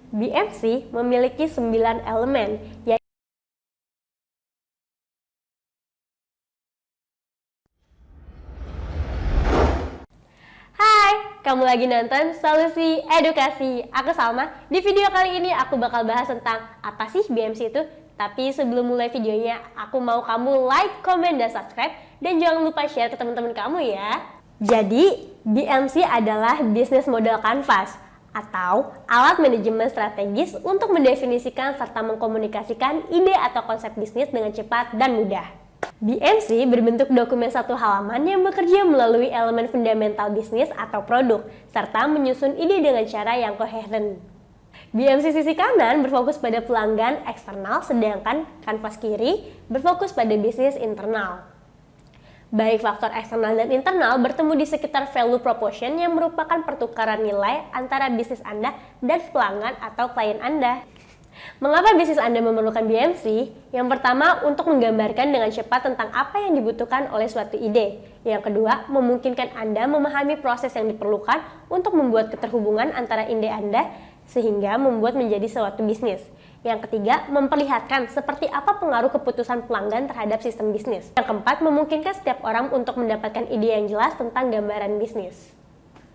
BMC memiliki 9 elemen, yaitu Hai, kamu lagi nonton Solusi Edukasi. Aku Salma. Di video kali ini aku bakal bahas tentang apa sih BMC itu. Tapi sebelum mulai videonya, aku mau kamu like, comment, dan subscribe. Dan jangan lupa share ke teman-teman kamu ya. Jadi, BMC adalah Business Model Canvas atau alat manajemen strategis untuk mendefinisikan serta mengkomunikasikan ide atau konsep bisnis dengan cepat dan mudah. BMC berbentuk dokumen satu halaman yang bekerja melalui elemen fundamental bisnis atau produk, serta menyusun ide dengan cara yang koheren. BMC sisi kanan berfokus pada pelanggan eksternal, sedangkan kanvas kiri berfokus pada bisnis internal. Baik faktor eksternal dan internal bertemu di sekitar value proposition yang merupakan pertukaran nilai antara bisnis Anda dan pelanggan atau klien Anda. Mengapa bisnis Anda memerlukan BMC? Yang pertama, untuk menggambarkan dengan cepat tentang apa yang dibutuhkan oleh suatu ide. Yang kedua, memungkinkan Anda memahami proses yang diperlukan untuk membuat keterhubungan antara ide Anda sehingga membuat menjadi suatu bisnis. Yang ketiga, memperlihatkan seperti apa pengaruh keputusan pelanggan terhadap sistem bisnis. Yang keempat, memungkinkan setiap orang untuk mendapatkan ide yang jelas tentang gambaran bisnis.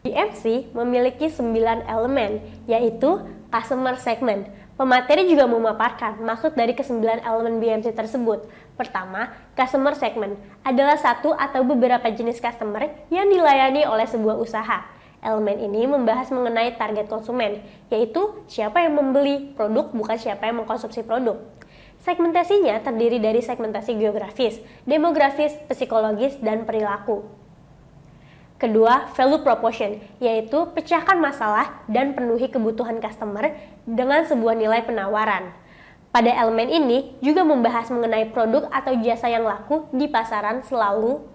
BMC memiliki 9 elemen, yaitu Customer Segment. Pemateri juga memaparkan maksud dari ke-9 elemen BMC tersebut. Pertama, Customer Segment adalah satu atau beberapa jenis customer yang dilayani oleh sebuah usaha. Elemen ini membahas mengenai target konsumen, yaitu siapa yang membeli produk, bukan siapa yang mengkonsumsi produk. Segmentasinya terdiri dari segmentasi geografis, demografis, psikologis, dan perilaku. Kedua, value proposition, yaitu pecahkan masalah dan penuhi kebutuhan customer dengan sebuah nilai penawaran. Pada elemen ini juga membahas mengenai produk atau jasa yang laku di pasaran selalu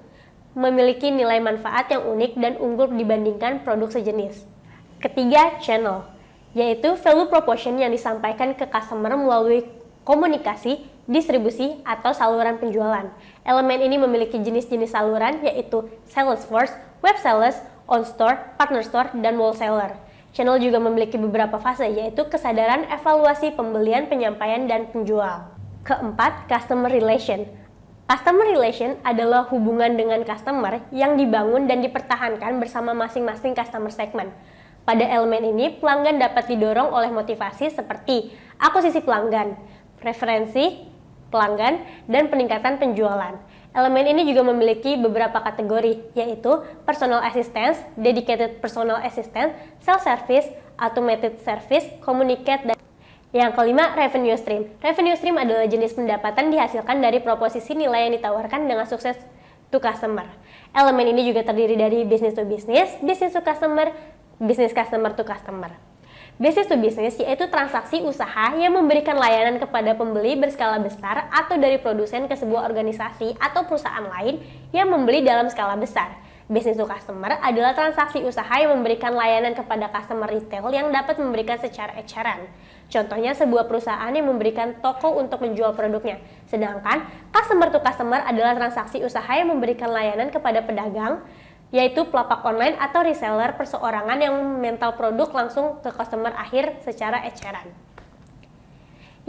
memiliki nilai manfaat yang unik dan unggul dibandingkan produk sejenis. Ketiga, channel, yaitu value proposition yang disampaikan ke customer melalui komunikasi, distribusi, atau saluran penjualan. Elemen ini memiliki jenis-jenis saluran yaitu sales force, web sales, on store, partner store, dan wholesaler. Channel juga memiliki beberapa fase yaitu kesadaran, evaluasi, pembelian, penyampaian, dan penjual. Keempat, customer relation. Customer relation adalah hubungan dengan customer yang dibangun dan dipertahankan bersama masing-masing customer segment. Pada elemen ini, pelanggan dapat didorong oleh motivasi seperti akuisisi pelanggan, preferensi pelanggan, dan peningkatan penjualan. Elemen ini juga memiliki beberapa kategori, yaitu personal assistance, dedicated personal assistance, self-service, automated service, communicate, dan yang kelima, revenue stream. Revenue stream adalah jenis pendapatan dihasilkan dari proposisi nilai yang ditawarkan dengan sukses to customer. Elemen ini juga terdiri dari business to business, business to customer, business customer to customer. Business to business yaitu transaksi usaha yang memberikan layanan kepada pembeli berskala besar atau dari produsen ke sebuah organisasi atau perusahaan lain yang membeli dalam skala besar. Business to customer adalah transaksi usaha yang memberikan layanan kepada customer retail yang dapat memberikan secara eceran. Contohnya sebuah perusahaan yang memberikan toko untuk menjual produknya. Sedangkan customer to customer adalah transaksi usaha yang memberikan layanan kepada pedagang, yaitu pelapak online atau reseller perseorangan yang mental produk langsung ke customer akhir secara eceran.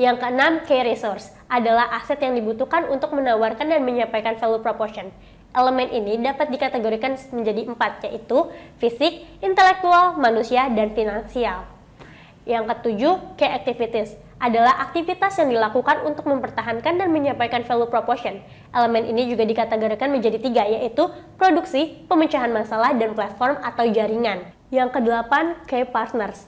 Yang keenam, key resource adalah aset yang dibutuhkan untuk menawarkan dan menyampaikan value proposition. Elemen ini dapat dikategorikan menjadi 4, yaitu fisik, intelektual, manusia, dan finansial. Yang ketujuh, key activities adalah aktivitas yang dilakukan untuk mempertahankan dan menyampaikan value proposition. Elemen ini juga dikategorikan menjadi 3, yaitu produksi, pemecahan masalah, dan platform atau jaringan. Yang kedelapan, key partners.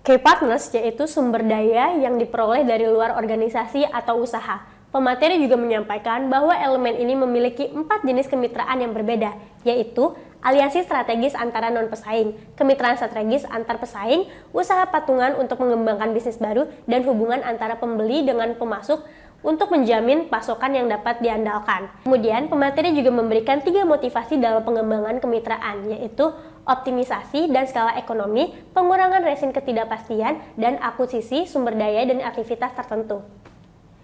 Key partners yaitu sumber daya yang diperoleh dari luar organisasi atau usaha. Pemateri juga menyampaikan bahwa elemen ini memiliki 4 jenis kemitraan yang berbeda, yaitu aliansi strategis antara non-pesaing, kemitraan strategis antar pesaing, usaha patungan untuk mengembangkan bisnis baru, dan hubungan antara pembeli dengan pemasok untuk menjamin pasokan yang dapat diandalkan. Kemudian, pemateri juga memberikan 3 motivasi dalam pengembangan kemitraan, yaitu optimisasi dan skala ekonomi, pengurangan resiko ketidakpastian, dan akuisisi sumber daya dan aktivitas tertentu.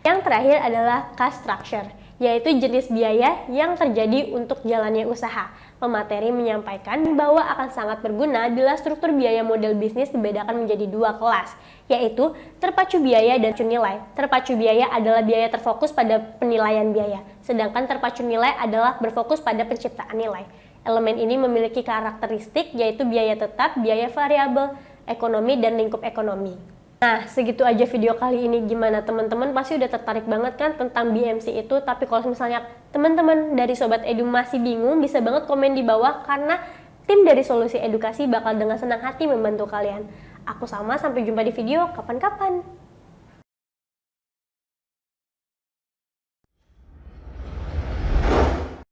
Yang terakhir adalah cost structure, yaitu jenis biaya yang terjadi untuk jalannya usaha. Pemateri menyampaikan bahwa akan sangat berguna bila struktur biaya model bisnis dibedakan menjadi dua kelas, yaitu terpacu biaya dan terpacu nilai. Terpacu biaya adalah biaya terfokus pada penilaian biaya, sedangkan terpacu nilai adalah berfokus pada penciptaan nilai. Elemen ini memiliki karakteristik yaitu biaya tetap, biaya variabel, ekonomi, dan lingkup ekonomi. Nah, segitu aja video kali ini. Gimana teman-teman? Pasti udah tertarik banget kan tentang BMC itu. Tapi kalau misalnya teman-teman dari Sobat Edu masih bingung, bisa banget komen di bawah karena tim dari Solusi Edukasi bakal dengan senang hati membantu kalian. Aku Salma, sampai jumpa di video kapan-kapan.